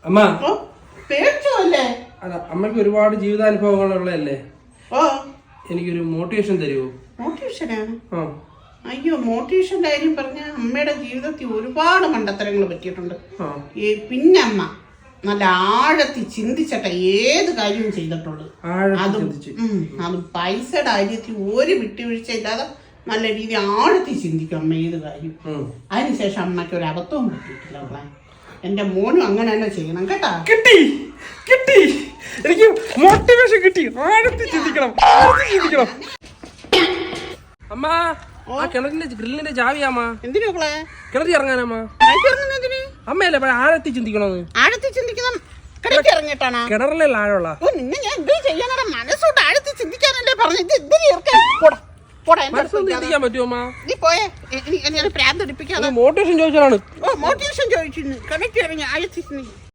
അമ്മ പേടിച്ചോല്ലേ? അല്ല, അമ്മയ്ക്ക് ഒരുപാട് ജീവിതാനുഭവങ്ങളുള്ളതല്ലേ? ഓ, എനിക്കൊരു മോട്ടിവേഷൻ തരുമോ? മോട്ടിവേഷനാണ്. അയ്യോ, മോട്ടിവേഷന്റെ കാര്യം പറഞ്ഞ അമ്മയുടെ ജീവിതത്തിൽ ഒരുപാട് മണ്ടത്തരങ്ങൾ പറ്റിയിട്ടുണ്ട്. പിന്നെ അമ്മ നല്ല ആഴത്തിൽ ചിന്തിച്ചട്ടെ ഏത് കാര്യവും ചെയ്തിട്ടുള്ളൂ. അത് പൈസയുടെ കാര്യത്തിൽ ഒരു വിട്ടുവീഴ്ച ഇല്ലാതെ നല്ല രീതി ആഴത്തിൽ ചിന്തിക്കും അമ്മ ഏത് കാര്യം. അതിനുശേഷം അമ്മയ്ക്ക് ഒരു അബദ്ധവും പറ്റിയിട്ടില്ല. അവളെ എന്റെ മോനും അങ്ങനെ തന്നെ ചെയ്യണം കേട്ടാ. കിട്ടി കിട്ടി, എനിക്ക് മോട്ടിവേഷൻ കിട്ടി. ആഴത്തിൽ ചിന്തിക്കണം. അമ്മ, ആ കിണറിന്റെ ഗ്രില്ലിന്റെ ചാവിയാമ്മ. എന്തിനാ കിണറി ഇറങ്ങാനമ്മ. അമ്മയല്ലേ ആഴത്തിൽ ചിന്തിക്കണോന്ന്. ആഴത്തിൽ ചിന്തിക്കണം ഇറങ്ങിട്ടാണ് കിണറിലല്ല ആഴമുള്ള. നിന്നെ ഞാൻ എന്ത് ചെയ്യാനാണ്? മനസ്സോട്ട് ആഴത്തിൽ ചിന്തിക്കാനല്ലേ പറഞ്ഞത്. ചിന്തിക്കാൻ പറ്റുമോ? നീ പോയേ, പ്രാന്ത് എടുപ്പിക്കാതെ. മോട്ടിവേഷൻ ചോദിച്ചാണ്. മോട്ടിവേഷൻ ചോദിച്ചു. കിണറ്റി ഇറങ്ങി ആഴത്തിൽ